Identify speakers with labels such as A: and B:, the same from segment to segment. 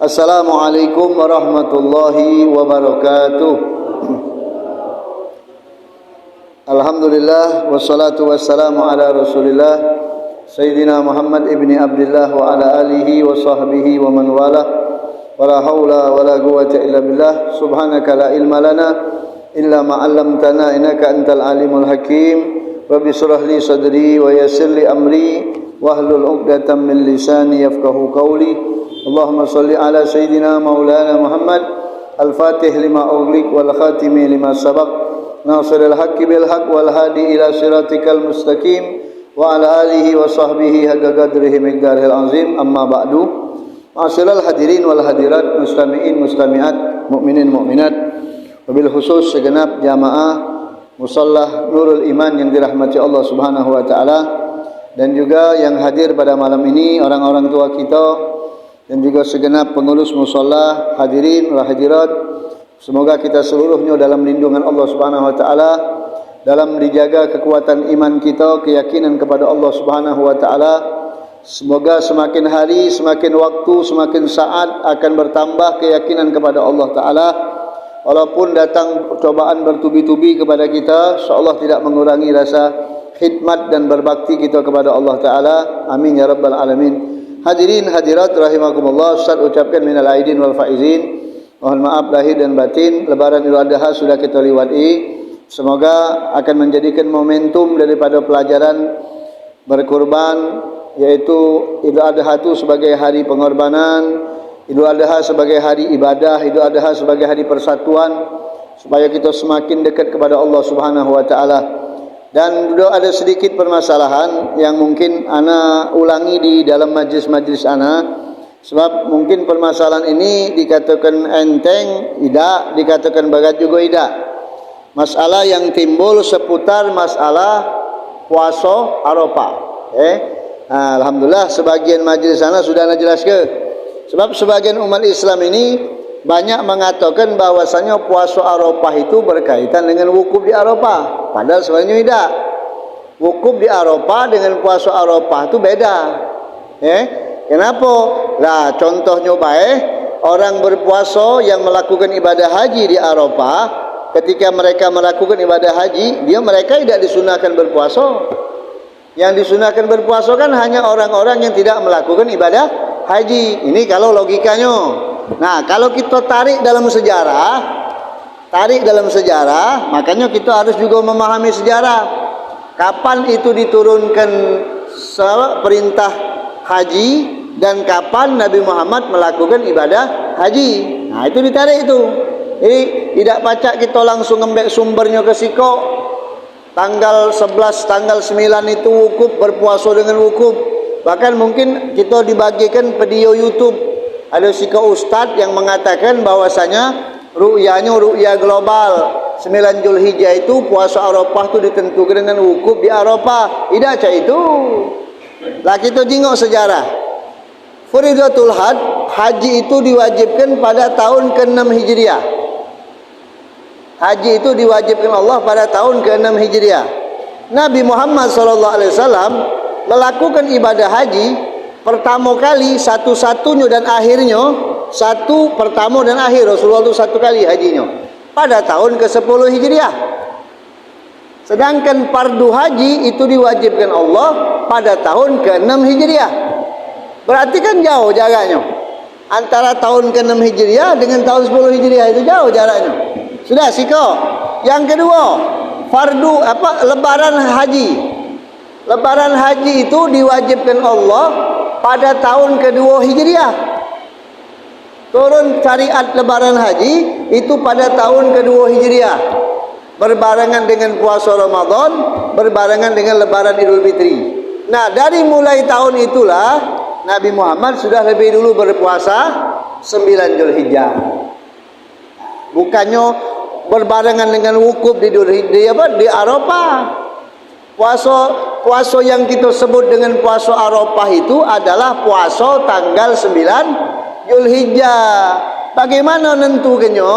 A: Assalamualaikum warahmatullahi wabarakatuh. Alhamdulillah wassalatu wassalamu ala Rasulillah Sayyidina Muhammad ibni Abdullah wa ala alihi wa sahbihi wa man wala wa la hawla wa la quwwata illa billah. Subhanaka la ilma lana illa ma 'allamtana innaka antal alimul hakim. Rabbi shrah li sadri wa yassir li amri wahlul 'uqdatam min lisani yafqahu qawli. Allahumma salli ala Sayyidina Maulana Muhammad al-Fatih lima ughliq wal khatimi lima sabaq nasiril haqqi bil haqq wal hadi ila siratikal mustaqim wa ala alihi wa sahbihi haqqa qadrihi miqdaril azim. Amma ba'du. Ma'asyiral hadirin wal hadirat, mustami'in mustami'at, mukminin mukminat, wabil khusus segenap jamaah musalla Nurul Iman yang dirahmati Allah Subhanahu wa taala, dan juga yang hadir pada malam ini orang-orang tua kita dan juga segenap pengurus musalla, hadirin wal hadirat. Semoga kita seluruhnya dalam lindungan Allah Subhanahu wa taala, dalam dijaga kekuatan iman kita, keyakinan kepada Allah Subhanahu wa taala. Semoga semakin hari, semakin waktu, semakin saat akan bertambah keyakinan kepada Allah taala. Walaupun datang cobaan bertubi-tubi kepada kita, insyaallah tidak mengurangi rasa khidmat dan berbakti kita kepada Allah taala. Amin ya rabbal alamin. Hadirin hadirat rahimakumullah, Ustaz ucapkan minal aidin wal faizin. Mohon maaf lahir dan batin. Lebaran Idul Adha sudah kita lewati. Semoga akan menjadikan momentum daripada pelajaran berkurban, yaitu Idul Adha itu sebagai hari pengorbanan, Idul Adha sebagai hari ibadah, Idul Adha sebagai hari persatuan, supaya kita semakin dekat kepada Allah Subhanahu wa taala. Dan juga ada sedikit permasalahan yang mungkin ana ulangi di dalam majlis-majlis ana, sebab mungkin permasalahan ini dikatakan enteng, tidak, dikatakan berat juga tidak. Masalah yang timbul seputar masalah puasa Arafah. Alhamdulillah sebagian majlis ana sudah ana jelaskan. Sebab sebagian umat Islam ini banyak mengatakan bahwasanya puasa Arafah itu berkaitan dengan wukuf di Arafah. Padahal sebenarnya tidak. Wukuf di Arafah dengan puasa Arafah itu beda. Kenapa? Lah contohnya baik, orang berpuasa yang melakukan ibadah haji di Arafah, ketika mereka melakukan ibadah haji, mereka tidak disunahkan berpuasa. Yang disunahkan berpuasa kan hanya orang-orang yang tidak melakukan ibadah haji. Ini kalau logikanya. Nah, kalau kita tarik dalam sejarah, makanya kita harus juga memahami sejarah. Kapan itu diturunkan perintah haji dan kapan Nabi Muhammad melakukan ibadah haji. Nah, itu ditarik itu. Jadi tidak pacak kita langsung ngambil sumbernya ke siko. Tanggal 11, tanggal 9 itu wukuf, berpuasa dengan wukuf. Bahkan mungkin kita dibagikan video YouTube. Ada sika ustaz yang mengatakan bahwasanya ru'yanya ru'ya global. 9 Zulhijjah itu puasa Arafah itu ditentukan dengan wukuf di Arafah. Tidak cak itu. Lah kita jengok sejarah. Faridatul haji itu diwajibkan pada tahun ke-6 Hijriah. Haji itu diwajibkan Allah pada tahun ke-6 Hijriah. Nabi Muhammad SAW melakukan ibadah haji pertama kali, satu-satunya dan akhirnya, satu pertama dan akhir Rasulullah itu satu kali hajinya pada tahun ke-10 Hijriah. Sedangkan fardu haji itu diwajibkan Allah pada tahun ke-6 Hijriah. Berarti kan jauh jaraknya antara tahun ke-6 Hijriah dengan tahun 10 Hijriah, itu jauh jaraknya. Sudah siko. Yang kedua, fardu lebaran haji. Lebaran haji itu diwajibkan Allah pada tahun kedua Hijriah. Turun syariat lebaran haji itu pada tahun kedua Hijriah, berbarengan dengan puasa Ramadan, berbarengan dengan lebaran Idul Fitri. Nah, dari mulai tahun itulah Nabi Muhammad sudah lebih dulu berpuasa 9 Zulhijjah. Bukannya berbarengan dengan wukuf di Arafah. Puasa yang kita sebut dengan puasa Arafah itu adalah puasa tanggal 9 Zulhijjah. Bagaimana nentukannya?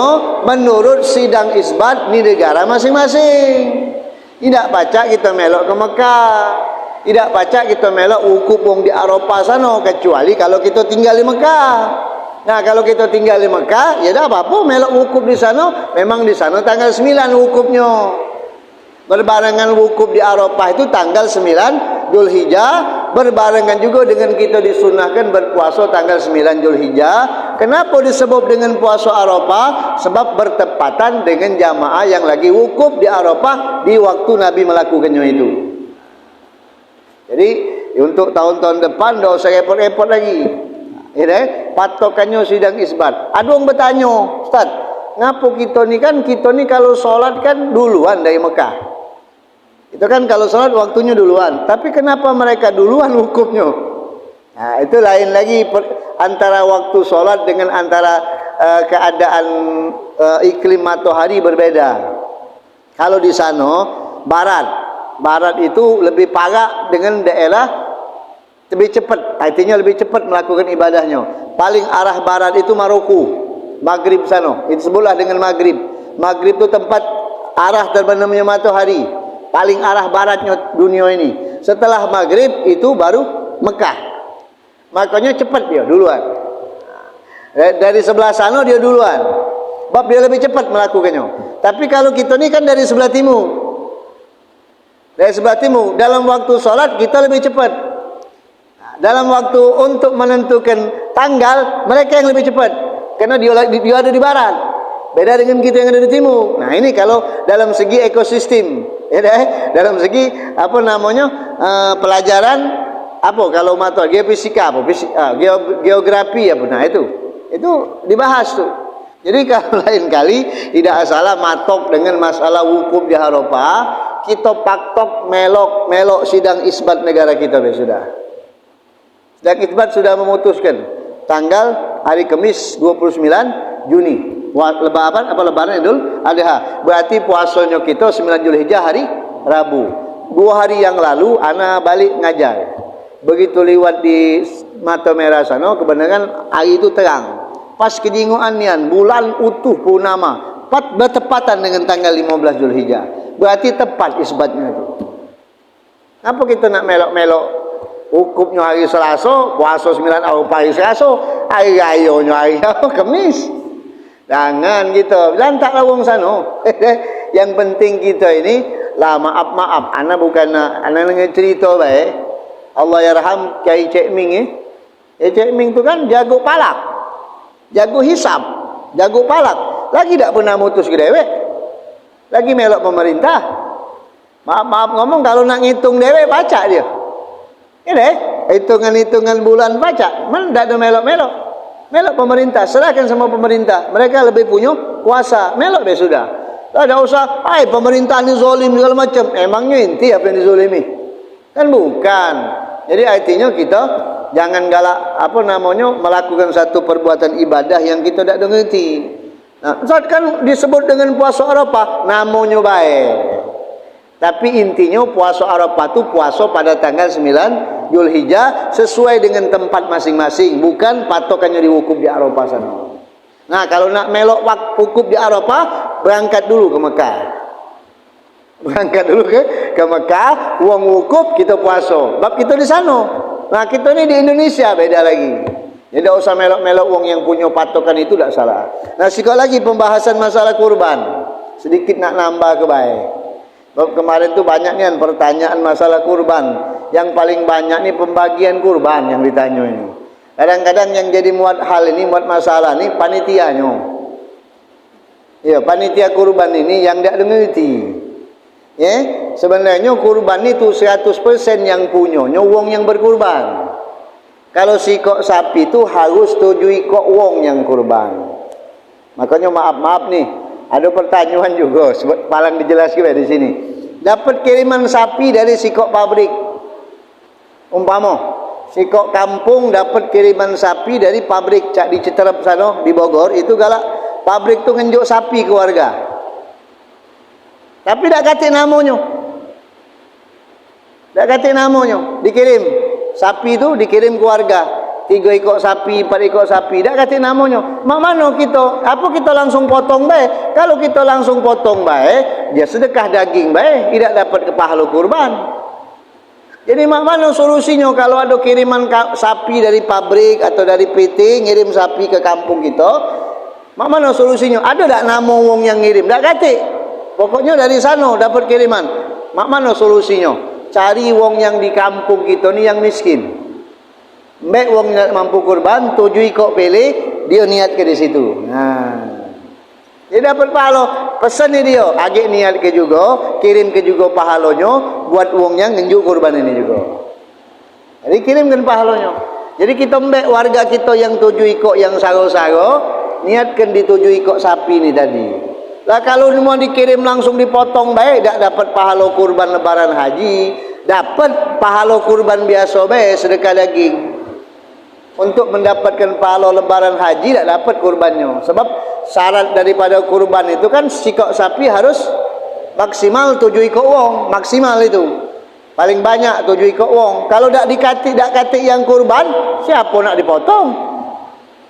A: Menurut sidang isbat di negara masing-masing. Tidak pacak kita melok ke Mekah, tidak pacak kita melok wukuf di Arafah sana, kecuali kalau kita tinggal di Mekah. Nah, kalau kita tinggal di Mekah, ya dah apa-apa melok wukuf di sana, memang di sana tanggal 9 wukufnya. Berbarengan wukuf di Arafah itu tanggal 9 Zulhijjah, berbarengan juga dengan kita disunahkan berpuasa tanggal 9 Zulhijjah. Kenapa disebut dengan puasa Arafah? Sebab bertepatan dengan jamaah yang lagi wukuf di Arafah di waktu Nabi melakukannya itu. Jadi untuk tahun-tahun depan tidak usah repot-repot lagi. Patokannya sidang isbat. Ada orang bertanya, Ustaz, ngapa kita ni kalau solat kan duluan dari Mekah. Itu kan kalau solat waktunya duluan. Tapi kenapa mereka duluan wukufnya? Nah, itu lain lagi antara waktu solat dengan antara keadaan iklim matahari berbeda. Kalau di sana barat itu lebih parah dengan daerah lebih cepat, artinya lebih cepat melakukan ibadahnya. Paling arah barat itu Maroko, Maghrib sana. Itu sebutlah dengan Maghrib. Maghrib itu tempat arah terbenamnya matahari. Paling arah baratnya dunia ini. Setelah Maghrib itu baru Mekah. Makanya cepat dia duluan. Dari sebelah sana dia duluan. Sebab dia lebih cepat melakukannya. Tapi kalau kita ni kan dari sebelah timur. Dari sebelah timur, dalam waktu solat kita lebih cepat. Dalam waktu untuk menentukan tanggal, mereka yang lebih cepat. Karena dia ada di barat. Beda dengan kita yang ada di timur. Nah, ini kalau dalam segi ekosistem, dalam segi pelajaran kalau mata geofisika geografi nah itu dibahas tuh. Jadi kalau lain kali tidak salah matok dengan masalah wukuf di Arafah, kita paktok melok sidang isbat negara kita sudah. Dan Isbat sudah memutuskan tanggal hari Kamis 29 Juni. Lebaran Idul Adha. Berarti puasanya kita 9 Zulhijjah hari Rabu. 2 hari yang lalu ana balik ngajar. Begitu lewat di Mata Merah sana, kebenaran hari itu terang. Pas kejinguan nian, bulan utuh purnama. Bertepatan dengan tanggal 15 Zulhijjah. Berarti tepat isbatnya itu. Apa kita nak melok-melok wukufnya hari Selasa, puasa 9 Arafah hari Selasa, hari rayanya hari Kamis. Jangan gitu. Dan tak lawang sana. Yang penting kita ini lah maaf. Ana bukan ana cerita baik. Allah yarham Kiai Cik Ming Cik Ming tu kan jago palak. Jago hisab, jago palak. Lagi tak pernah mutus ke dewek. Lagi melok pemerintah. Maaf ngomong, kalau nak ngitung dewek baca dia. Ini hitungan-hitungan bulan baca. Mana tak ada melok-melok. Melok pemerintah, serahkan sama pemerintah. Mereka lebih punya kuasa. Melok dia sudah. Tak usah, pemerintah ni zalim segala macam. Emangnya inti apa yang dizalimi? Kan bukan. Jadi artinya kita jangan galak melakukan satu perbuatan ibadah yang kita tak mengerti. Nah, saat kan disebut dengan puasa Arafah, namanya baik. Tapi intinya puasa Arafah itu puasa pada tanggal 9 Zulhijjah sesuai dengan tempat masing-masing, bukan patokannya di wukuf di Arafah sana. Nah, kalau nak melok wukuf di Arafah, berangkat dulu ke Mekah. Berangkat dulu ke Mekah, uang wukuf kita puasa. Sebab kita di sana. Nah, kita ni di Indonesia beda lagi. Jadi tak usah melok-melok uang yang punya patokan itu tak salah. Nah, sikit lagi pembahasan masalah kurban. Sedikit nak nambah ke baik. Kemarin tu banyak ni pertanyaan masalah kurban. Yang paling banyak ni pembagian kurban yang ditanya ini. Kadang-kadang yang jadi muat masalah ni panitianya. Ya, panitia kurban ini yang tak mengerti. Ya, sebenarnya kurban itu 100% yang punya wong yang berkurban. Kalau sikok sapi itu harus tujui kok wong yang kurban. Makanya maaf nih, ada pertanyaan juga, paling dijelaskan di sini. Dapat kiriman sapi dari sikok pabrik. Umpama sikok kampung dapat kiriman sapi dari pabrik di Citerep sana di Bogor, itu galak pabrik tu ngenjuk sapi ke warga. Tapi tak kata namanya. Tak kata namanya, dikirim. Sapi itu dikirim ke warga. 3 ekor sapi, 4 ekor sapi. Tak kata namanya. Mak mana kita? Apa kita langsung potong baik? Kalau kita langsung potong baik, dia sedekah daging baik, tidak dapat pahala kurban. Jadi mak mana solusinya kalau ada kiriman sapi dari pabrik atau dari PT ngirim sapi ke kampung kita? Mak mana solusinya? Ada tak nama wong yang ngirim? Tak kata. Pokoknya dari sana dapat kiriman. Mak mana solusinya? Cari wong yang di kampung kita ni yang miskin. Mbak wong nak mampu kurban, 7 ekor pilih, dia niat ke di situ. Dia dapat pahala. Pesan ni dia, agak niat ke juga, kirim ke juga pahalanya buat wong yang ngenjuk kurban ini juga. Jadi kirimkan pahalanya. Jadi kita mbak warga kita yang 7 ekor yang saro-saro, niatkan di 7 ekor sapi ni tadi. Lah kalau mau dikirim langsung dipotong baik, tak dapat pahala kurban lebaran haji, dapat pahala kurban biasa baik sedekah daging. Untuk mendapatkan pahala lebaran haji tak dapat kurbannya. Sebab syarat daripada kurban itu kan sikok sapi harus maksimal 7 ekor wong, maksimal itu. Paling banyak 7 ekor wong. Kalau tak dikatik yang kurban, siapa nak dipotong?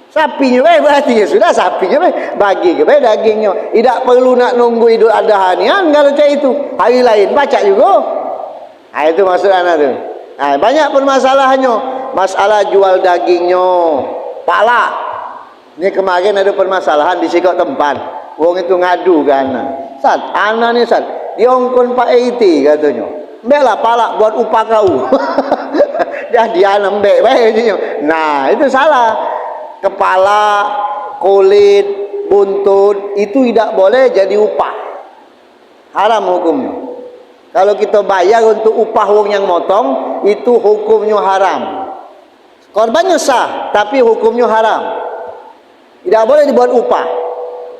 A: Sapinya berarti ya sudah sapinya bagi ke dagingnya. Tidak perlu nak nunggu Idul Adha nian kalau macam itu. Hari lain baca juga. Itu maksud anak tu. Banyak permasalahannya. Masalah jual dagingnya, pala. Ini kemarin ada permasalahan di sikok tempat. Wong itu ngadu ke anak. Sat, anak ni Sat, diongkon Pak IT katanya. Mbeklah pala buat upah kau. Dah dia mbek baik. Nah, itu salah. Kepala, kulit, buntut itu tidak boleh jadi upah. Haram hukumnya. Kalau kita bayar untuk upah wong yang motong, itu hukumnya haram. Korbannya sah, tapi hukumnya haram. Tidak boleh dibuat upah.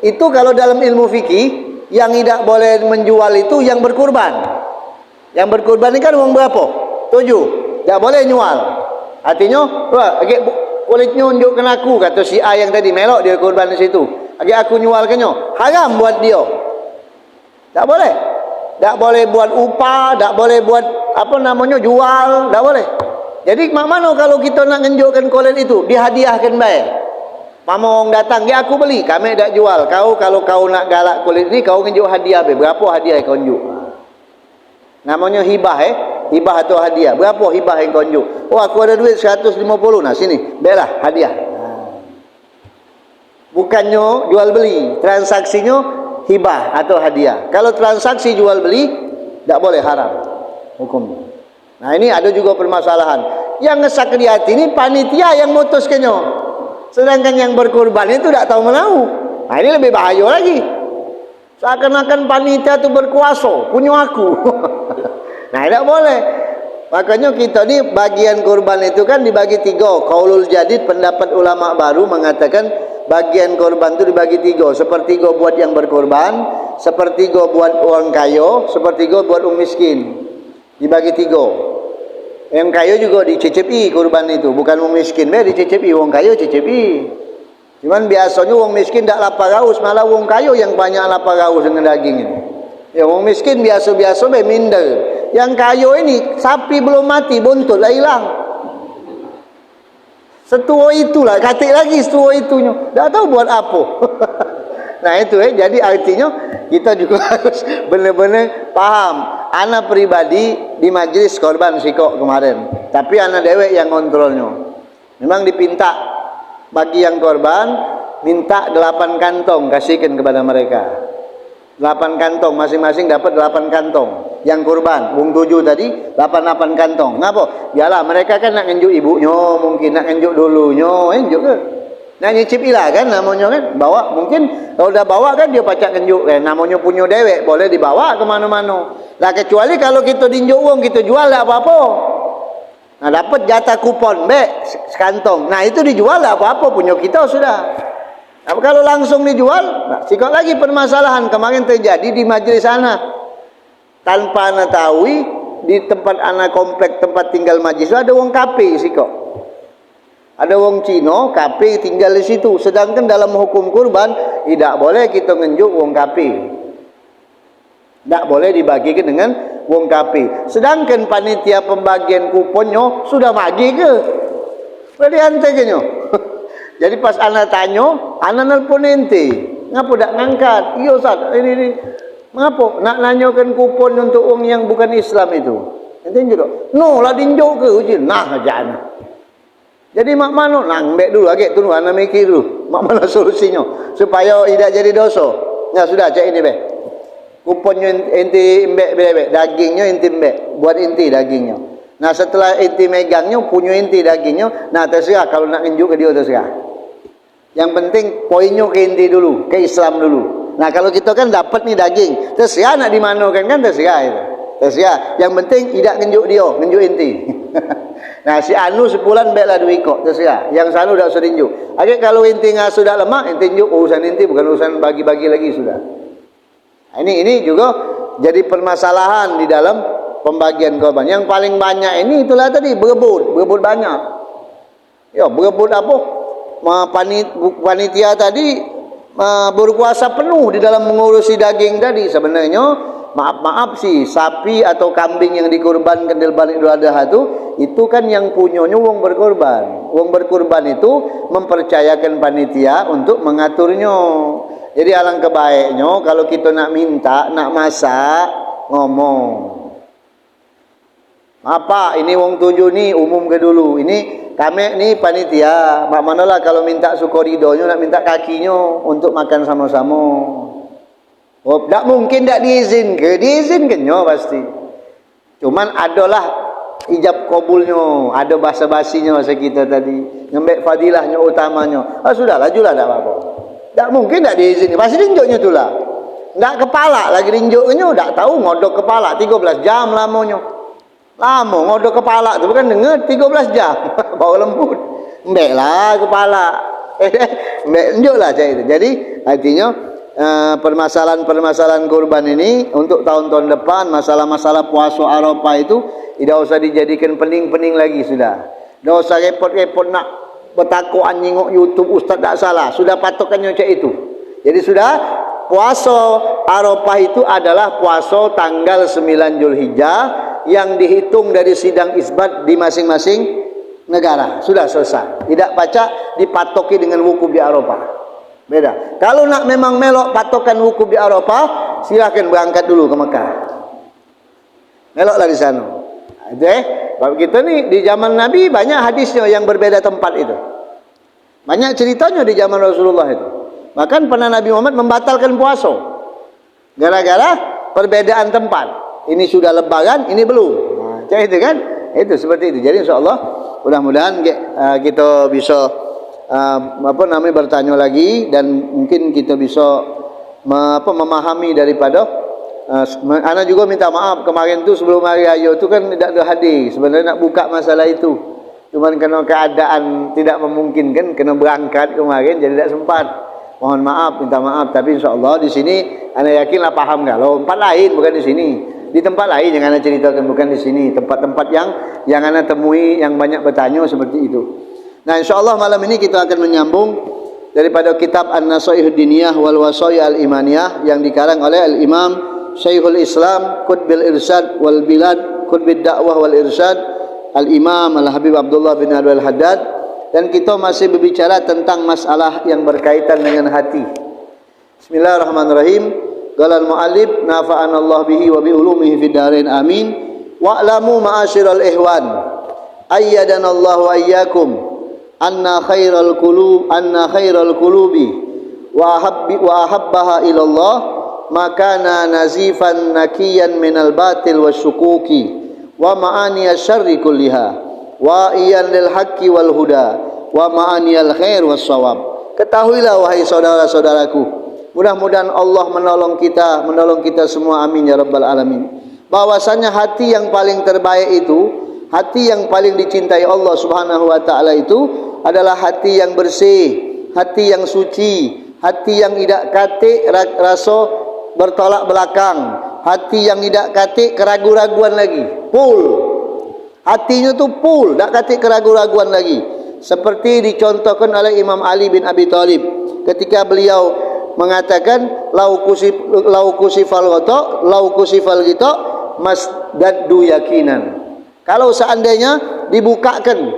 A: Itu kalau dalam ilmu fikih, yang tidak boleh menjual itu yang berkurban. Yang berkurban ini kan uang berapa? 7. Tidak boleh jual. Artinya, kulitnya unjukkan aku, kata si A yang tadi melok dia kurban di situ. Aku nyualkannya. Haram buat dia. Tak boleh. Tak boleh buat upah, tak boleh buat jual, tak boleh. Jadi mak mana kalau kita nak ngenjukkan kulit itu, dihadiahkan baik. Mama orang datang, ya aku beli, kami tak jual. Kau kalau kau nak galak kulit ni, kau ngenjuk hadiah baik. Berapa hadiah yang kau ngenjuk? Namanya hibah hibah atau hadiah. Berapa hibah yang kau ngenjuk? Oh aku ada duit 150, nah sini, baiklah hadiah. Bukannya jual beli, transaksinya hibah atau hadiah. Kalau transaksi jual beli, tak boleh, haram hukumnya. Nah ini ada juga permasalahan. Yang ngesak di hati ini panitia yang mutuskannya. Sedangkan yang berkorban itu tak tahu menahu. Nah ini lebih bahaya lagi. Seakan-akan panitia itu berkuasa, punya aku. Nah tidak boleh. Makanya kita ni bagian korban itu kan dibagi 3. Qaulul jadid, pendapat ulama baru mengatakan bagian korban itu dibagi 3. Sepertiga buat yang berkorban, sepertiga buat orang kaya, sepertiga buat orang miskin. Dibagi 3. Yang kaya juga dicicipi kurban itu, bukan wong miskin dicicipi, wong kaya cicipi. Cuman biasanya wong miskin tak lapar haus, malah wong kaya yang banyak lapar haus dengan daging ini. Ya wong miskin biasa-biasa minder. Yang kaya ini sapi belum mati, buntut lah hilang. Setua itulah, katik lagi setua itunya. Tak tahu buat apa. Nah itu jadi artinya kita juga harus benar-benar paham. Anak pribadi di majlis korban sikok kemarin, tapi anak dewek yang kontrolnya. Memang dipinta bagi yang korban, minta 8 kantong kasihkan kepada mereka. 8 kantong, masing-masing dapat 8 kantong. Yang kurban, wong 7 tadi 8 kantong. Ngapa? Biarlah mereka kan nak ngenjuk ibunya, mungkin nak ngenjuk dulunya, ngenjuk ke? Nak nyicip ilah kan namanya kan, bawa mungkin kalau dah bawa kan dia pacak ngenjuk namanya punya dewek, boleh dibawa ke mana-mana. Lah kecuali kalau kita dinjuk wong, kita jual tak apa-apa. Nah dapat jatah kupon sekantong. Nah itu dijual tak apa-apa, punya kita sudah. Nah, kalau langsung dijual, nah, sikok lagi permasalahan kemarin terjadi di majlis anak. Tanpa anak tahu di tempat anak komplek tempat tinggal majlis ada wong kape sikok. Ada wong Cina kape tinggal di situ. Sedangkan dalam hukum kurban tidak boleh kita ngenjuk wong kape. Tak boleh dibagikan dengan wong kape. Sedangkan panitia pembagian kuponnya sudah bagi ke? Boleh hantarnya. Jadi pas anak tanya, anak nelpon ente. Ngapa tak ngangkat? Iya Ustaz, ini. Mengapa? Nak nanyakan kupon untuk orang yang bukan Islam itu. Ente injuk. No lah dinjuk ke uji. Nah aja. Jadi mak mano nang mbek dulu agak tunggu ana mikir dulu. Mak mana solusinya supaya tidak jadi dosa. Ya sudah cek ini be. Kuponnya ente mbek dagingnya ente mbek. Buat ente dagingnya. Nah setelah ente megangnya punya ente dagingnya. Nah terserah kalau nak nunjuk ke dia terserah. Yang penting poinnya ke ente dulu, ke Islam dulu. Nah kalau kita kan dapat nih daging, terserah nak dimanokan kan terserah itu. Terserah. Yang penting tidak nunjuk dia, nunjuk ente. Nah si anu sebulan baiklah 2 ekor terserah. Yang sanu dah usah tinjuk. Agak kalau inti ngah sudah lemah, inti tinjuk urusan inti bukan urusan bagi-bagi lagi sudah. Nah, ini juga jadi permasalahan di dalam pembagian korban. Yang paling banyak ini itulah tadi berebut banyak. Ya berebut apa? Panitia tadi berkuasa penuh di dalam mengurusi daging tadi. Sebenarnya maaf sih, sapi atau kambing yang dikorbankan di balik Idul Adha itu kan yang punyanya wong berkorban. Wong berkorban itu mempercayakan panitia untuk mengaturnya. Jadi alangkah baiknya kalau kita nak minta, nak masak, ngomong. Apa ini wong 7 ni umum ke dulu. Ini kami ni panitia. Mak manalah kalau minta sukoridonya nak minta kakinya untuk makan sama-sama. Oh, tak mungkin tak diizinkan. Diizinkannya pasti. Cuman adalah ijab kabulnya, ada basa-basinya masa kita tadi. Ngembek fadilahnya utamanya. Ah sudah lajulah tak apa-apa. Tak mungkin tak diizinkan. Pasti dinjuknya itulah. Tak kepala lagi dinjuknya, tak tahu ngodok kepala 13 jam lamanya. Lama ngodok kepala tu bukan dengar 13 jam. Bau lembut. Mbeklah kepala. Mbek dinjuklah cak itu. Jadi artinya permasalahan-permasalahan kurban ini untuk tahun-tahun depan, masalah-masalah puasa Arafah itu tidak usah dijadikan pening-pening lagi sudah. Tidak usah repot-repot nak bertakuan nyingok YouTube ustaz tak salah. Sudah patokannya cak itu. Jadi sudah puasa Arafah itu adalah puasa tanggal 9 Zulhijjah yang dihitung dari sidang isbat di masing-masing negara. Sudah selesai. Tidak baca dipatoki dengan wukuf di Arafah. Beda. Kalau nak memang melok patokan wukuf di Arafah, silakan berangkat dulu ke Mekah. Meloklah di sana. Sebab kita ni di zaman Nabi banyak hadisnya yang berbeda tempat itu. Banyak ceritanya di zaman Rasulullah itu. Bahkan pernah Nabi Muhammad membatalkan puasa gara-gara perbedaan tempat. Ini sudah lebaran, ini belum. Macam itu kan? Itu seperti itu. Jadi insya-Allah mudah-mudahan kita bisa bertanya lagi dan mungkin kita bisa memahami daripada ana juga minta maaf kemarin tu sebelum hari raya tu kan tidak ada hadir. Sebenarnya nak buka masalah itu. Cuman kerana keadaan tidak memungkinkan kena berangkat kemarin jadi tidak sempat. Mohon maaf, minta maaf, tapi insya-Allah di sini ana yakinlah paham kalau tempat lain bukan di sini. Di tempat lain yang ana ceritakan bukan di sini. Tempat-tempat yang ana temui yang banyak bertanya seperti itu. Nah insyaAllah malam ini kita akan menyambung daripada kitab An-Nasaihud Diniyah wal Wasaya Al-Imaniyah yang dikarang oleh Al-Imam Syekhul Islam Qutbil Irsyad wal Bilad Qutbid Da'wah wal Irsyad Al-Imam Al-Habib Abdullah bin Abdul Haddad. Dan kita masih berbicara tentang masalah yang berkaitan dengan hati. Bismillahirrahmanirrahim. Qala al-muallif nafa'ana Allah bihi wa bi ulumihi fid dharain amin. Wa'lamu ma'asyiral ihwan ayyadana Allah wa iyyakum anna khairal qulubi wa ahabbaha ila Allah makana nazifan nakiyan minal batil wasyukuki wa ma'aniya syarri kulliha wa iyan lil haqqi wal huda wa ma'aniyal khair was shawab. Ketahuilah wahai saudara-saudaraku, mudah-mudahan Allah menolong kita semua, amin ya rabbal alamin, bahwasanya hati yang paling terbaik itu, hati yang paling dicintai Allah Subhanahu wa taala itu adalah hati yang bersih, hati yang suci, hati yang tidak katik rasa bertolak belakang, hati yang tidak katik keraguan-raguan lagi, full. Hatinya tu full, tak katik keraguan-raguan lagi. Seperti dicontohkan oleh Imam Ali bin Abi Thalib ketika beliau mengatakan lau kusifal ghita masdaddu yakinan. Kalau seandainya dibukakan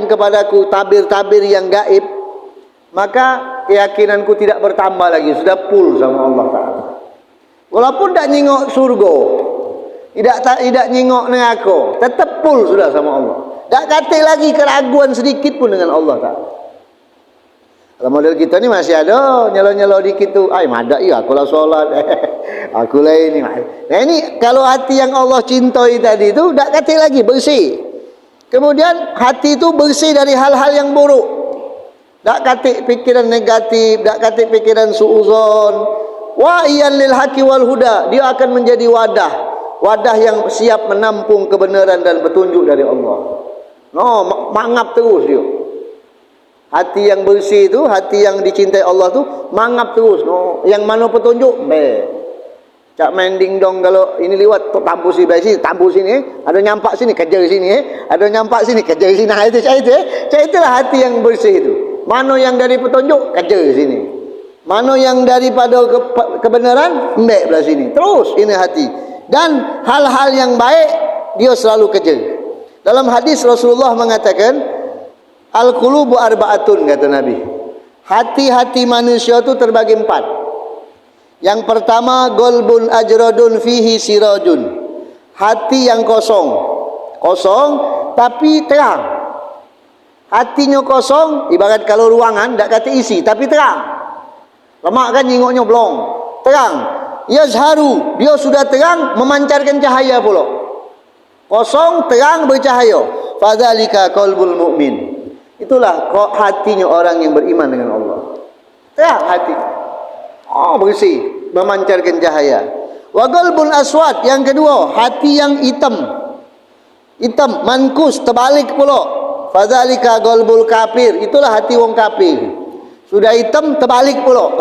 A: kepadaku tabir-tabir yang gaib, maka keyakinanku tidak bertambah lagi, sudah full sama Allah Ta'ala. Walaupun tak nyingok surga, Tidak nyengok dengan aku. Tetap full sudah sama Allah. Tak kata lagi keraguan sedikit pun dengan Allah Ta'ala. Kalau model kita ni masih ada nyelo-nyelo dikit tu. Ay, madak ya, akulah solat. Akulah ini. Nah ini kalau hati yang Allah cintai tadi tu, tak kata lagi bersih. Kemudian hati tu bersih dari hal-hal yang buruk. Tak kata pikiran negatif, tak kata pikiran suuzon. Wa iyan lil haqi wal huda. Dia akan menjadi wadah yang siap menampung kebenaran dan petunjuk dari Allah. No, mangap terus dia. Hati yang bersih tu, hati yang dicintai Allah tu, mangap terus. No, yang mana petunjuk? Cak main ding dong kalau ini lewat tampus sini, tampus sini, ada nyampak sini, kejar sini, ada nyampak sini, kejar sini. Nah, itulah hati yang bersih itu. Mana yang dari petunjuk, kejar sini. Mana yang daripada kebenaran, mbek belah sini. Terus ini hati. Dan hal-hal yang baik dia selalu kejar. Dalam hadis Rasulullah mengatakan, al-qulubu arba'atun, kata Nabi. Hati-hati manusia itu terbagi 4. Yang pertama, golbun ajradun fihi sirajun. Hati yang kosong. Kosong tapi terang. Hatinya kosong, ibarat kalau ruangan tak kata isi tapi terang. Lemak kan nyingoknya belum. Terang. Yazharu, dia sudah terang memancarkan cahaya pula. Kosong, terang, bercahaya. Fadzalika qalbul mu'min. Itulah hatinya orang yang beriman dengan Allah. Terang hati. Oh, bersih, memancarkan cahaya. Wa qalbun aswad, yang kedua, hati yang hitam. Hitam, mankus, terbalik pula. Fadzalika qalbul kafir. Itulah hati wong kafir. Sudah hitam, terbalik pula.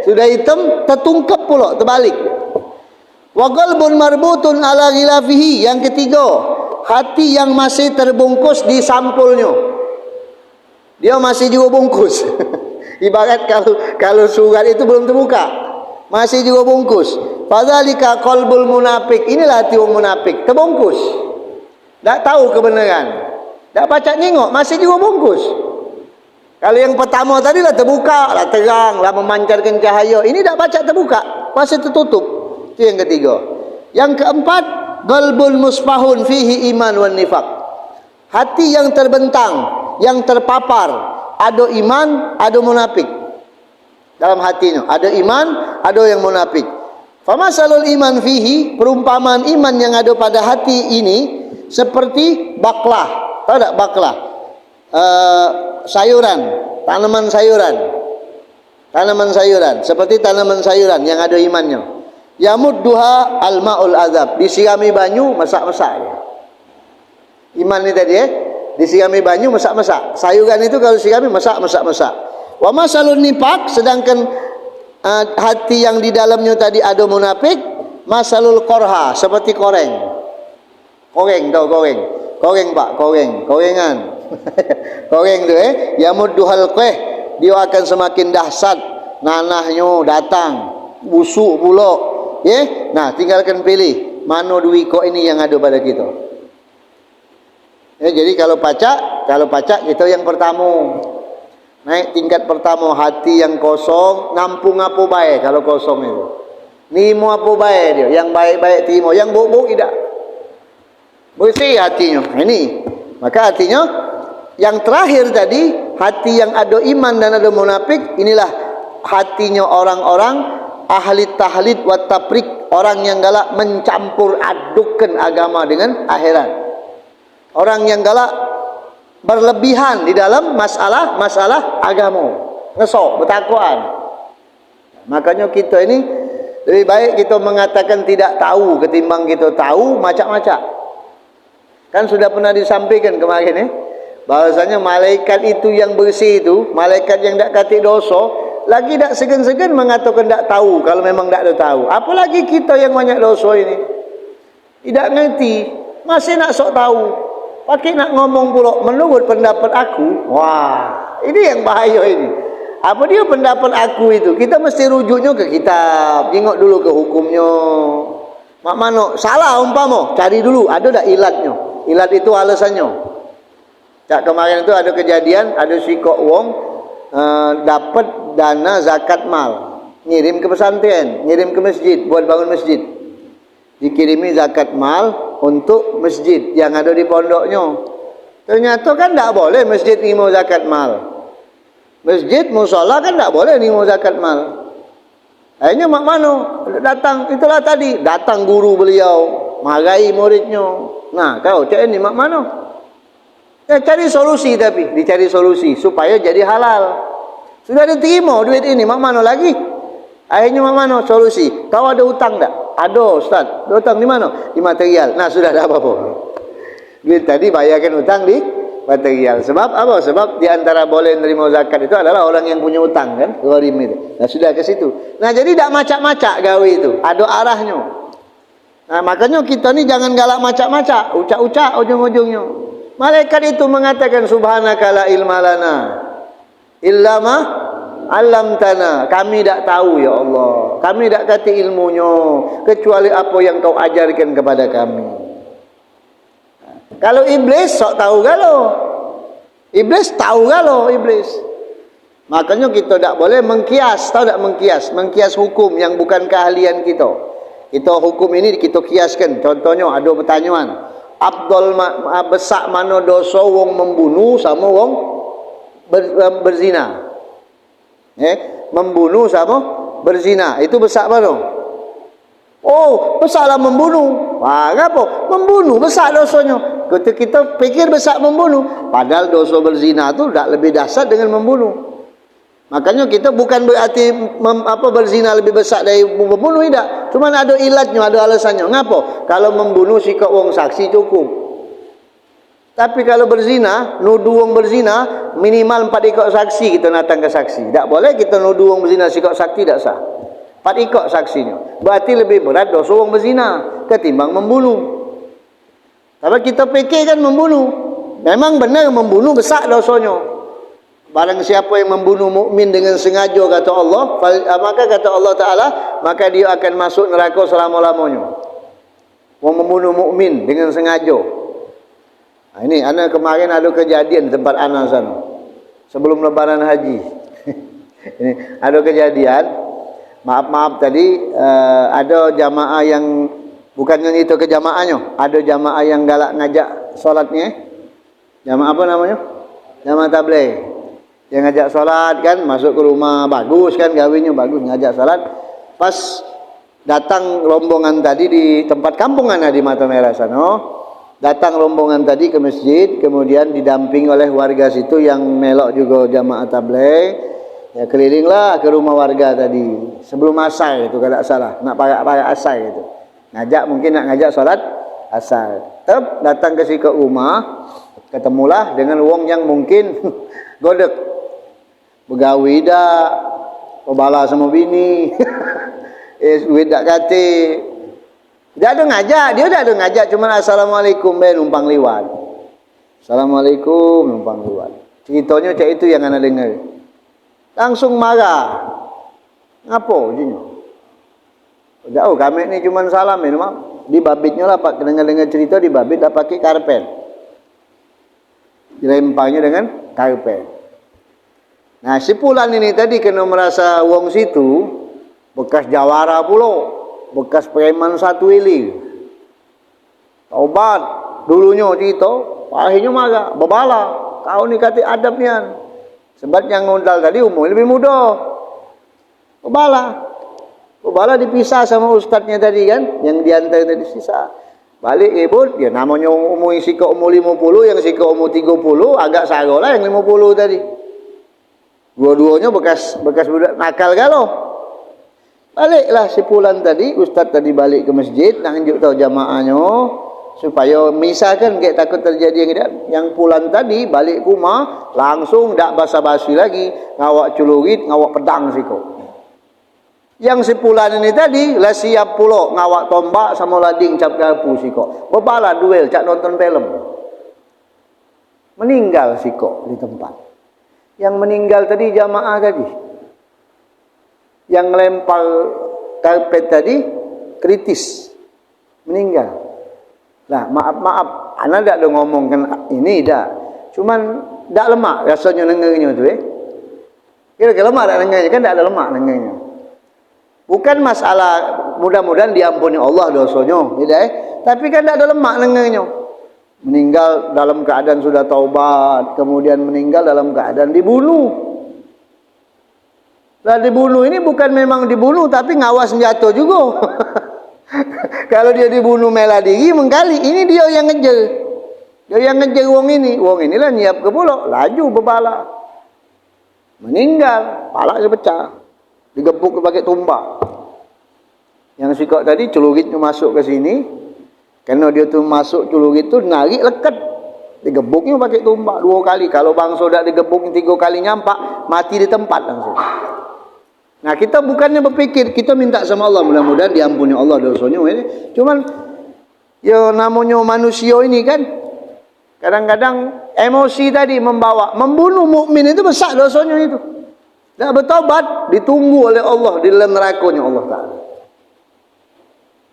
A: Sudah hitam, tertungkap pula, terbalik. Wa qalbun marbutun ala ghilafihi. Yang ketiga, hati yang masih terbungkus di sampulnya. Dia masih juga bungkus. Ibarat kalau surat itu belum terbuka, masih juga bungkus. Fadzalika qalbul munafik. Inilah hati orang munafik, terbungkus. Tak tahu kebenaran. Tak baca nengok, masih juga bungkus. Kalau yang pertama tadi lah terbuka, lah terang, lah memancarkan cahaya. Ini tak baca terbuka, masih tertutup. Itu yang ketiga. Yang keempat, qalbun musfahun fihi iman wan nifaq. Hati yang terbentang, yang terpapar, ada iman, ada munafik. Dalam hatinya ada iman, ada yang munafik. Famasalul iman fihi, perumpamaan iman yang ada pada hati ini seperti baklah. Tahu tak baklah? Sayuran, tanaman sayuran. Tanaman sayuran, seperti tanaman sayuran yang ada imannya. Yamudduha al-ma'ul azab, disirami banyu, masak-masak. Iman ni tadi disirami banyu, masak-masak. Sayuran itu kalau disirami, masak-masak. Wa masalun nifaq, sedangkan hati yang di dalamnya tadi ada munafik, masalul qorha, seperti koreng. Koreng, tahu koreng? Koreng Pak, korengan. Koreng tu yamudduhal qeh, dia akan semakin dahsyat, nanahnya datang, busuk pula. Nah, tinggalkan pilih mana duit kok ini yang ada pada kita. Jadi kalau pacak kita yang pertama. Naik tingkat pertama, hati yang kosong, nampung apa baik kalau kosong itu. Nimo apa baik dia, yang baik-baik terima, yang buruk-buruk tidak. Bersih hatinya. Ini. Maka hatinya yang terakhir tadi, hati yang ada iman dan ada munafik, inilah hatinya orang-orang ahli tahlid wa tafrik, orang yang galak mencampur adukkan agama dengan akhirat. Orang yang galak berlebihan di dalam masalah agama, ngesok, bertakwaan. Makanya kita ini lebih baik kita mengatakan tidak tahu ketimbang kita tahu macam-macam. Kan sudah pernah disampaikan kemarin bahwasanya malaikat itu yang bersih itu, malaikat yang tak kata dosa, lagi tak segan-segan mengatakan tak tahu kalau memang tak ada tahu. Apalagi kita yang banyak dosa ini, tidak ngerti, masih nak sok tahu. Pakai nak ngomong pula menurut pendapat aku. Wah, ini yang bahaya ini. Apa dia pendapat aku itu? Kita mesti rujuknya ke kitab, tengok dulu ke hukumnya. Mak mano salah umpama, cari dulu ada tak ilatnya. Ilat itu alasannya. Cak kemarin itu ada kejadian, ada si kok wong dapat dana zakat mal, ngirim ke pesantren, ngirim ke masjid buat bangun masjid. dikirimi zakat mal untuk masjid yang ada di pondoknya. Ternyata kan tak boleh masjid nerima zakat mal. Masjid, musola kan tak boleh nerima zakat mal. Akhirnya mak mano datang, itulah tadi, datang guru beliau, marahi muridnya. Nah, kau cak ni mak mano? Ya, cari solusi, tapi dicari solusi supaya jadi halal. Sudah diterima duit ini, mak mano lagi? Akhirnya mak mano solusi? Kau ada hutang tak? Ada, Ustaz. Hutang di mana? Di material. Nah, sudah ada apa-apa. Duit tadi bayarkan hutang di material. Sebab apa? Sebab di antara boleh menerima zakat itu adalah orang yang punya hutang, kan? Gharim itu. Nah, sudah ke situ. Nah, jadi tak macak-macak gawe itu. Ada arahnya. Nah, makanya kita ni jangan galak macak-macak, ucak-ucak ujung-ujungnya. Malaikat itu mengatakan, subhanaka la ilma lana illa ma 'allamtana. Kami tak tahu ya Allah. Kami tak kati ilmunya kecuali apa yang kau ajarkan kepada kami. Kalau iblis sok tahu galau. Iblis tahu galau iblis. Makanya kita tak boleh mengkias, tahu tak mengkias? Mengkias hukum yang bukan keahlian kita. Kita hukum ini kita kiaskan. Contohnya ada pertanyaan, Abdul besak mana dosa wong membunuh sama wong berzina? Membunuh sama berzina itu besak mana? Oh, besarlah membunuh. Wah, ngapa? Membunuh besar dosanya. Kita pikir besar membunuh, padahal dosa berzina itu tak lebih dahsyat dengan membunuh. Makanya kita bukan berarti berzina lebih besar dari membunuh, tidak. Cuma ada ilatnya, ada alasannya. Ngapa? Kalau membunuh sikap wong saksi cukup. Tapi kalau berzina, nuduh wong berzina minimal 4 ikut saksi kita datang ke saksi. Tak boleh kita nuduh wong berzina sikap saksi tak sah. 4 ikut saksinya. Berarti lebih berat dosa wong berzina ketimbang membunuh. Tapi kita fikir kan membunuh. Memang benar membunuh besar dosanya. Barang siapa yang membunuh mukmin dengan sengaja, kata Allah, maka kata Allah Ta'ala, maka dia akan masuk neraka selama-lamanya. Wong membunuh mukmin dengan sengaja. Nah, ini ana kemarin ada kejadian di tempat ana sana. Sebelum lebaran haji. Ini ada kejadian. Maaf tadi ada jamaah yang bukannya itu ke jamaahnya, ada jamaah yang galak ngajak solatnya. Jamaah apa namanya? Jamaah tabligh. Yang ngajak solat kan, masuk ke rumah, bagus kan, gawinya bagus, ngajak solat. Pas datang rombongan tadi di tempat kampungan di Mata Merah sana, datang rombongan tadi ke masjid, kemudian didamping oleh warga situ yang melok juga jamaah tabligh. Ya, kelilinglah ke rumah warga tadi sebelum asar itu, kalau tak salah, nak pakai asar itu. Mungkin nak ngajak solat asar. Tetap datang ke si ke rumah, ketemulah dengan wong yang mungkin godek. Begawi dah, pebala sama bini. Duit tak kate. Dia ada ngajak, cuma assalamualaikum numpang liwat. Assalamualaikum numpang liwat. Ceritanya cak itu yang ana dengar. Langsung marah. Ngapo jinyo? Jauh kami ni cuma salam ni, mak. Di babitnya lah pak dengar cerita, di babit dah pakai karpet. Dilempangnya dengan karpet. Nah, si Pulan ini tadi kena merasa wong situ bekas jawara pulo, bekas preman satu ili. Taubat dulunya cerita, akhirnya marah, bebala. Kau ni kata adab nian. Sebab yang ngundal tadi umur lebih muda. Bebala dipisah sama ustaznya tadi kan, yang diantar tadi sisa. Balik ribut, ya namanya umur sika umur 50, yang sika umur 30, agak saro lah yang 50 tadi. Dua-duanya bekas budak nakal galau. Baliklah si Pulan tadi, ustaz tadi balik ke masjid, nak tunjuk tahu jamaahnya supaya misalkan kayak takut terjadi yang Pulan tadi balik ke rumah langsung tak basa-basi lagi, ngawak celurit, ngawak pedang siko. Yang si Pulan ini tadi lah siap pula ngawak tombak sama lading cap garpu siko. Bebala duel cak nonton film. Meninggal siko di tempat. Yang meninggal tadi jamaah tadi. Yang lempar karpet tadi kritis. Meninggal. Lah maaf, ana tak ada ngomongkan ini dah. Cuman tak lemak rasanya dengarnya tu Kira-kira lemak tak dengarnya, kan tak ada lemak dengarnya. Bukan masalah mudah-mudahan diampuni Allah dosanya, tapi kan tak ada lemak nengenyo. Meninggal dalam keadaan sudah taubat, kemudian meninggal dalam keadaan dibunuh. Lah dibunuh ini bukan memang dibunuh, tapi ngawas senjata juga. Kalau dia dibunuh mela diri mengkali, ini dia yang ngejar. Dia yang ngejar wong ini. Wong inilah nyiap ke pulau, laju berbala. Meninggal, palanya pecah. Digepuk pakai tumbak. Yang sikap tadi celuritnya masuk ke sini. Karena dia tu masuk celurit tu narik lekat. Digebuknya pakai tumbak 2 kali. Kalau bangsa dah digebuk 3 kali nyampak, mati di tempat langsung. Nah, kita bukannya berpikir, kita minta sama Allah mudah-mudahan diampuni Allah dosanya ini. Cuman ya namanya manusia ini kan kadang-kadang emosi tadi membunuh mukmin itu besar dosanya itu. Tak bertobat, ditunggu oleh Allah di dalam nerakanya Allah Ta'ala.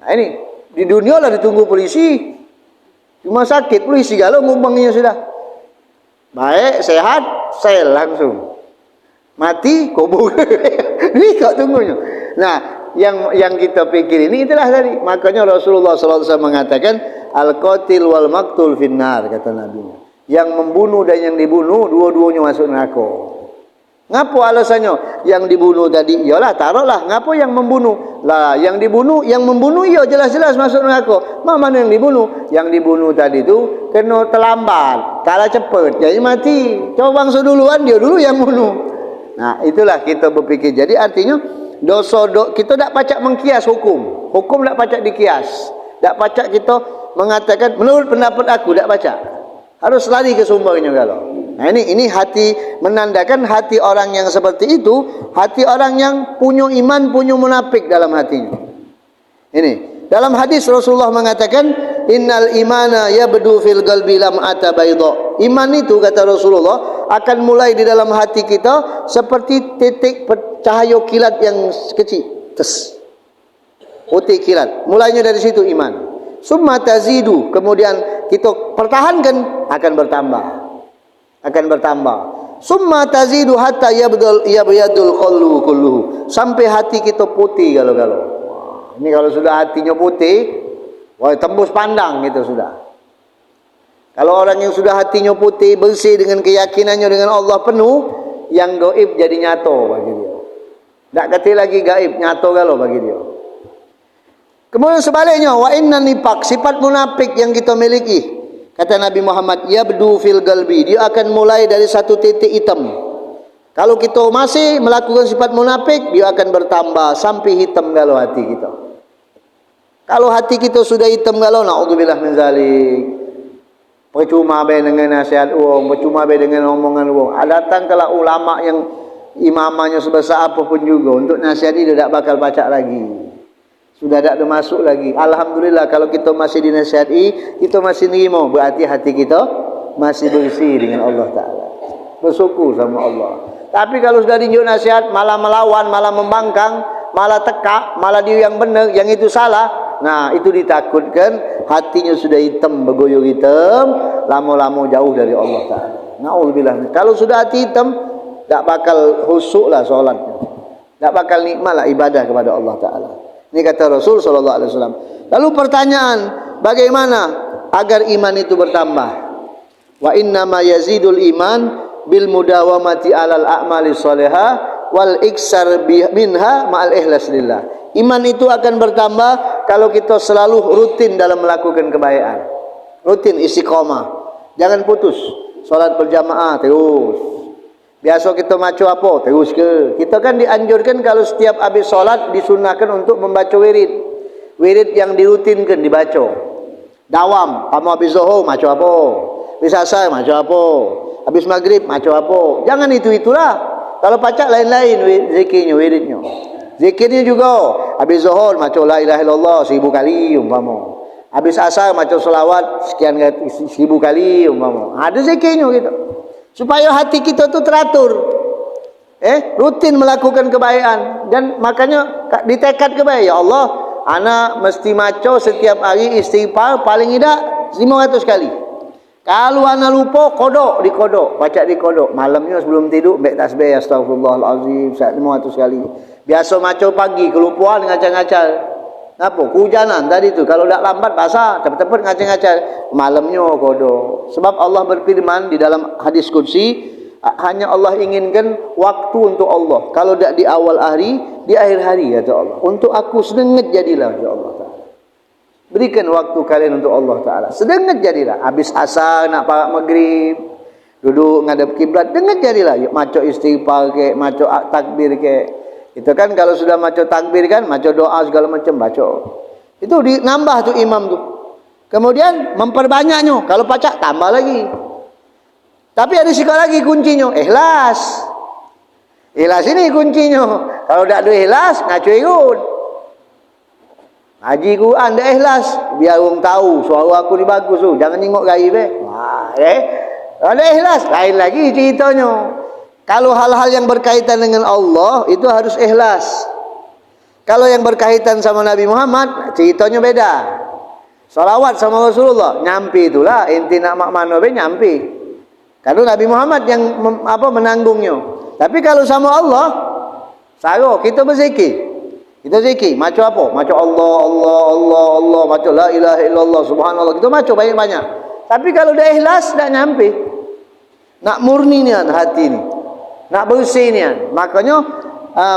A: Nah ini, di dunia lah ditunggu polisi. Cuma sakit, polisi kalau ngubangnya sudah. Baik, sehat, sel langsung. Mati, kubur. Ini kau tunggunya. Nah, yang kita pikir ini itulah tadi. Makanya Rasulullah SAW mengatakan, Al-qatil wal maktul finnar, kata Nabi. Yang membunuh dan yang dibunuh, dua-duanya masuk neraka. Ngapo alasannya? Yang dibunuh tadi, iyalah taruhlah. Ngapo yang membunuh? Lah, yang dibunuh, yang membunuh iya jelas-jelas masuk neraka. Mana yang dibunuh? Yang dibunuh tadi tu kena terlambat, kalah cepat, jadi mati. Coba bangsa duluan, dia dulu yang bunuh. Nah, itulah kita berfikir. Jadi artinya kita tak pacak mengkias hukum. Hukum tak pacak dikias. Tak pacak kita mengatakan menurut pendapat aku, tak pacak. Harus lari ke sumbernya kalau. Nah ini hati, menandakan hati orang yang seperti itu, hati orang yang punya iman, punya munafik dalam hatinya. Ini dalam hadis Rasulullah mengatakan, innal imana yabdu fil qalbi lam ata bayda. Iman itu kata Rasulullah akan mulai di dalam hati kita seperti titik cahaya kilat yang kecil. Tes. Putih kilat. Mulainya dari situ iman. Summa tazidu, kemudian kita pertahankan, akan bertambah. Akan bertambah. Summa tazidu hatta yabyadul qalbu kulluhu, sampai hati kita putih kalau-kalau. Ini kalau sudah hatinya putih, wah tembus pandang gitu sudah. Kalau orang yang sudah hatinya putih, bersih dengan keyakinannya dengan Allah penuh, yang gaib jadi nyata bagi dia. Tak kata lagi gaib, nyata kalau bagi dia. Kemudian sebaliknya, wa inna nifaq, sifat munafik yang kita miliki. Kata Nabi Muhammad, yabdu fil qalbi, dia akan mulai dari satu titik hitam. Kalau kita masih melakukan sifat munafik, dia akan bertambah sampai hitam galau hati kita. Kalau hati kita sudah hitam galau, na'udzubillah min zalik. Percuma be dengan nasihat uang, percuma be dengan omongan uang. Datanglah ulama yang imamanya sebesar apapun juga, untuk nasihat dia tak bakal baca lagi. Sudah tak ada masuk lagi. Alhamdulillah kalau kita masih dinasihati, kita masih nerima, berarti hati kita masih bersih dengan Allah Ta'ala. Bersyukur sama Allah. Tapi kalau sudah diunjuk nasihat, malah melawan, malah membangkang, malah tekak, malah dia yang benar, yang itu salah. Nah, itu ditakutkan hatinya sudah hitam, bergoyor hitam, lama-lama jauh dari Allah Ta'ala. Na'udzubillah. Kalau sudah hati hitam, tak bakal khusyuk lah solatnya. Tak bakal nikmat lah ibadah kepada Allah Ta'ala. Ini kata Rasul SAW. Lalu pertanyaan, bagaimana agar iman itu bertambah? Wa innama yazidul iman bil mudawamati alal a'mali salihah wal iksar minha ma'al ikhlas lillah. Iman itu akan bertambah kalau kita selalu rutin dalam melakukan kebaikan. Rutin istiqamah. Jangan putus. Salat berjamaah terus. Biasa kita macu apa? Terus ke. Kita kan dianjurkan kalau setiap habis solat disunahkan untuk membaca wirid. Wirid yang dirutinkan dibaca. Dawam. Kamu habis zuhur macu apa? Habis asar macu apa? Habis maghrib macu apa? Jangan itu-itulah. Kalau pacak lain-lain zikirnya, wiridnya. Zikirnya juga. Habis zuhur macu la ilaha illallah 1000 kali umpama. Habis asar macu selawat sekian 1000 kali umpama. Ada zikirnya gitu. Supaya hati kita tu teratur. Rutin melakukan kebaikan. Dan makanya ditekad kebaikan. Ya Allah, ana mesti maco setiap hari istighfar paling tidak 500 kali. Kalau ana lupa, kodok, baca di kodok. Malamnya sebelum tidur, baik tasbih, astagfirullahalazim, 500 kali. Biasa macam pagi, kelupaan ngacar-ngacar. Apa? Kehujanan tadi tu. Kalau tak lambat, basah. Cepat-cepat ngacar-ngacar. Malamnya kodok. Sebab Allah berfirman di dalam hadis qudsi, hanya Allah inginkan waktu untuk Allah. Kalau tak di awal hari, di akhir hari, kata Allah. Untuk aku sedengat jadilah, kata Allah Ta'ala. Berikan waktu kalian untuk Allah Ta'ala. Sedengat jadilah. Habis asar nak parak maghrib, duduk ngadap kiblat, dengat jadilah. Yuk maco istighfar ke, maco takbir ke. Itu kan kalau sudah maco takbir kan, maco doa segala macam baca. Itu nambah tu imam tu. Kemudian memperbanyaknya. Kalau pacak tambah lagi. Tapi ada sikap lagi kuncinya, ikhlas. Ikhlas ini kuncinya. Kalau tak ada ikhlas, ngaco ikut. Haji Quran dah ikhlas, biar orang tahu suara aku ni bagus tu. Jangan tengok gaib Ada ikhlas, lain lagi ceritanya. Kalau hal-hal yang berkaitan dengan Allah itu harus ikhlas. Kalau yang berkaitan sama Nabi Muhammad, ceritanya beda. Salawat sama Rasulullah, nyampi itulah. Inti nak mak mano be nyampi. Kalau Nabi Muhammad yang menanggungnya. Tapi kalau sama Allah, saro kita berzikir. Kita zikir, macam apa? Macam Allah, macam la ilaha illallah, subhanallah. Kita macam banyak-banyak. Tapi kalau dah ikhlas, dah nyampe. Nak murni ni hati ni. Nak bersih ni. Makanya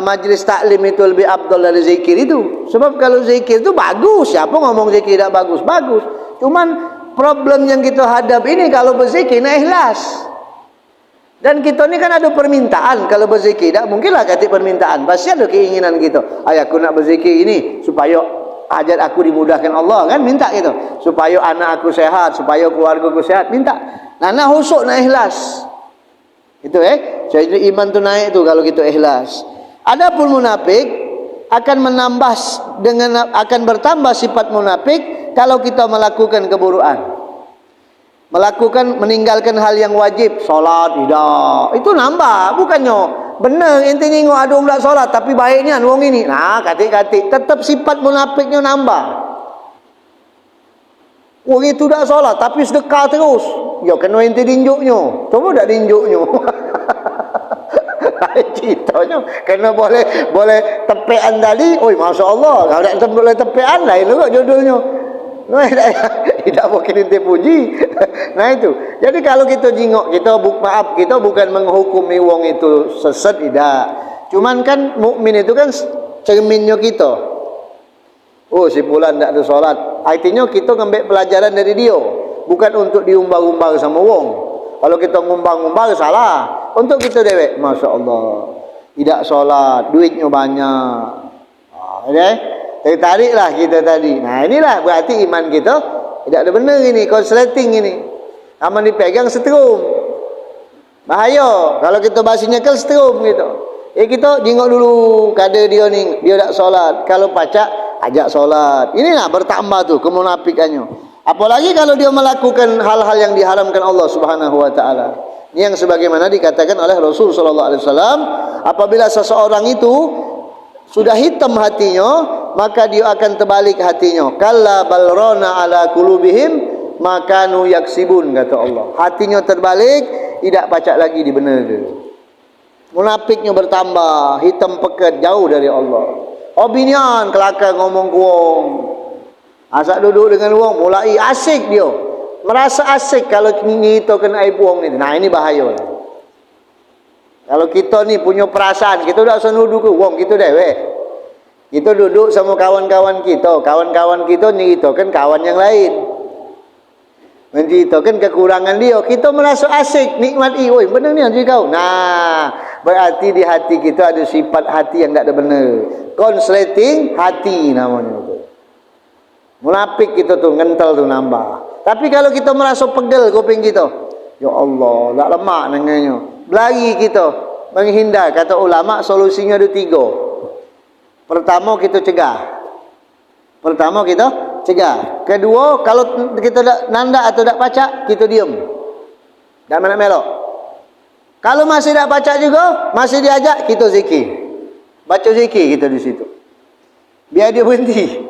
A: majlis taklim itu lebih afdal dari zikir itu. Sebab kalau zikir itu bagus. Siapa ngomong zikir tak bagus? Bagus. Cuman problem yang kita hadap ini kalau berzikir nak ikhlas. Dan kita ni kan ada permintaan. Kalau berzikir tak mungkinlah kata permintaan. Pasti ada keinginan kita. Aku nak berzikir ini supaya hajat aku dimudahkan Allah, kan minta gitu. Supaya anak aku sehat, supaya keluarga aku sehat, minta. Nak husuk, nak ikhlas. Itu jadi iman tu naik tu kalau kita ikhlas. Adapun munafik akan bertambah sifat munafik kalau kita melakukan keburukan. Meninggalkan hal yang wajib, solat tidak. Itu nambah, bukannya benar ente tengok ada orang tak solat tapi baiknya orang ini. Nah, katik-katik tetap sifat munafiknya nambah. Orang itu tak solat tapi sedekah terus. Ya kena ente dinjuknya. Coba tak dinjuknya. Ceritanya kena boleh tepean tadi. Oi, masya-Allah. Kalau tak boleh tepean lain juga jodohnya. Tidak mungkin ente puji. Nah itu. Jadi kalau kita jingok, kita bukan menghukumi wong itu sesat, tidak. Cuman kan mukmin itu kan cerminnya kita. Oh, si fulan tak ada solat. Artinya kita ngambil pelajaran dari dia. Bukan untuk diumbar-umbar sama wong. Kalau kita ngumbar-ngumbar salah. Untuk kita dewek, masya-Allah. Tidak solat, duitnya banyak. Tertariklah kita tadi. Nah inilah berarti iman kita tidak ada benar ini, konsleting ini. Aman dipegang setrum. Bahaya. Kalau kita basinya ke setrum gitu. Kita jengok dulu kada dia ni, dia tak solat. Kalau pacak, ajak solat. Inilah bertambah tu kemunafikannya. Apalagi kalau dia melakukan hal-hal yang diharamkan Allah Subhanahu wa taala. Ini yang sebagaimana dikatakan oleh Rasul sallallahu alaihi wasallam, apabila seseorang itu sudah hitam hatinya, maka dia akan terbalik hatinya. Kalla balrona ala qulubihim makanu yaksibun, kata Allah. Hatinya terbalik, tidak pacak lagi dibenarkan. Munafiknya bertambah, hitam pekat, jauh dari Allah. Obinian kelakar ngomong kuong. Asak duduk dengan wong, mulai asik dia. Merasa asik kalau ngitokan aib wong ni. Nah ini bahaya lah. Kalau kita ni punya perasaan, kita tak usah nuduh ke wong kita dewek. Kita duduk sama kawan-kawan kita. Kawan-kawan kita nyeritakan kawan yang lain. Menceritakan kekurangan dia. Kita merasa asik, nikmati. Oi, benar ni hati kau. Nah, berarti di hati kita ada sifat hati yang tak ada benar. Consolating hati namanya tu. Munafik kita tu, ngental tu nambah. Tapi kalau kita merasa pegel kuping kita, ya Allah, tak lemak dengannya. Berlari kita, menghindar. Kata ulama, solusinya ada 3. Pertama, kita cegah. Kedua, kalau kita tak nanda atau tak pacak, kita diam. Tak mana melok. Kalau masih tak pacak juga, masih diajak, kita zikir. Baca zikir kita di situ. Biar dia berhenti.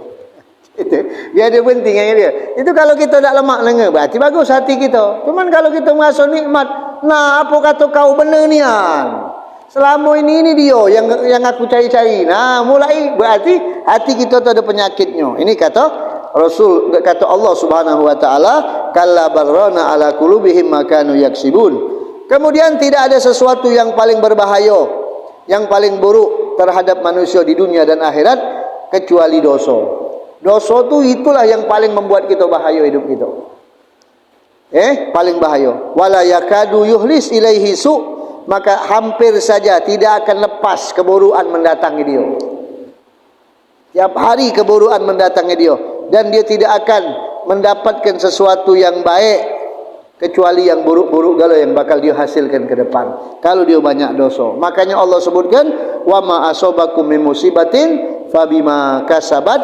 A: Biar dia penting yang dia. Itu kalau kita tak lemak lenga, berarti bagus hati kita. Cuman kalau kita merasa nikmat, nah apa kata kau benar ni kan? Selama ini dia yang aku cari-cari. Nah, mulai berarti hati kita tu ada penyakitnya. Ini kata Rasul, kata Allah Subhanahu wa taala, kalla barrana ala qulubihim ma kanu yaksibun. Kemudian tidak ada sesuatu yang paling berbahaya, yang paling buruk terhadap manusia di dunia dan akhirat kecuali dosa. Dosa tu itulah yang paling membuat kita bahaya hidup kita. Paling bahaya. Wala yakadu yuhlis ilaihi su, maka hampir saja tidak akan lepas keburukan mendatangi dia. Tiap hari keburukan mendatangi dia, dan dia tidak akan mendapatkan sesuatu yang baik kecuali yang buruk-buruk galau yang bakal dia hasilkan ke depan kalau dia banyak dosa. Makanya Allah sebutkan, wa ma asabakum min musibatin fabima kasabat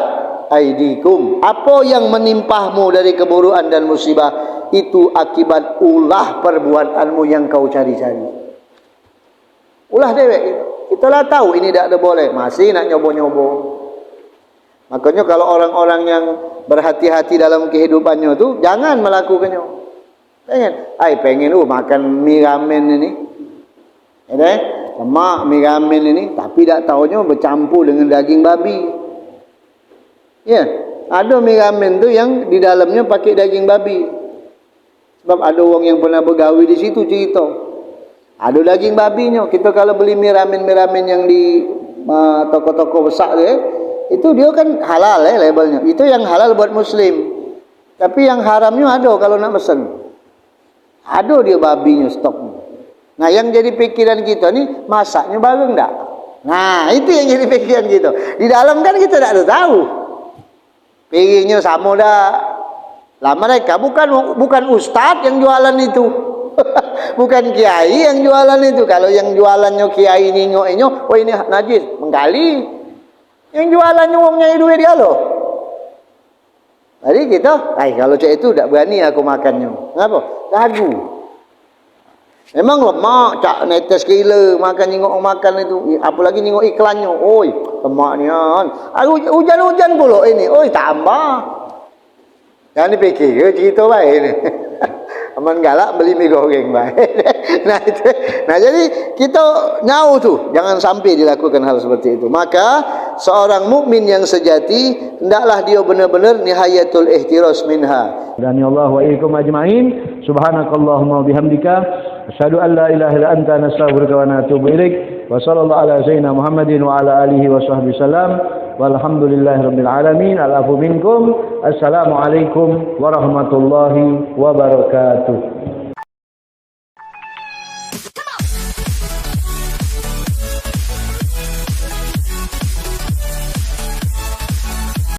A: aidikum. Apa yang menimpahmu dari keburukan dan musibah itu akibat ulah perbuatanmu yang kau cari-cari. Ulah dewek kita lah tahu ini tak ada boleh, masih nak nyoba-nyoba. Makanya kalau orang-orang yang berhati-hati dalam kehidupannya tu jangan melakukannya. Pengen makan mie ramen ini. Lemak mie ramen ini, tapi tak tahunya bercampur dengan daging babi. Ya, ada mie ramen tu yang di dalamnya pakai daging babi. Sebab ada orang yang pernah bergawi di situ cerita. Ada daging babinya. Kita kalau beli mie ramen yang di toko-toko besar tu, itu dia kan halal labelnya. Itu yang halal buat muslim. Tapi yang haramnya ada kalau nak pesen. Ada dia babinya stoknya. Nah, yang jadi pikiran kita ni masaknya bareng tak? Nah, itu yang jadi pikiran kita. Di dalam kan kita tak ada tahu. Piringnya sama dah. Lah mereka bukan ustaz yang jualan itu. Bukan kiai yang jualan itu. Kalau yang jualannya kiai nyok-nyok, oh ini najis, menggali. Yang jualannya orang nyari duit dia loh. Jadi kita, kalau cak itu tak berani aku makannya. Kenapa? Ragu. Memang lemak, cak netes gila makan nyingok makan itu. Apalagi nyingok iklannya. Oi, lemak ni kan. Hujan-hujan pula ini. Oi, tambah. Jangan dipikir cerita baik ni. Aman galak beli mie goreng baik. Nah, jadi kita nyau tu jangan sampai dilakukan hal seperti itu. Maka seorang mukmin yang sejati hendaklah dia benar-benar nihayatul ihtiras minha. Dan ya Allah wa iyyakum ajmain. Subhanakallahumma bihamdika asyhadu an la ilaha illa anta nastaghfiruka wa natubu ilaik. Wa sallallahu ala sayyidina Muhammadin wa ala alihi wa sahbihi salam. Walhamdulillahirabbil alamin. Al-afu minkum. Assalamualaikum warahmatullahi wabarakatuh.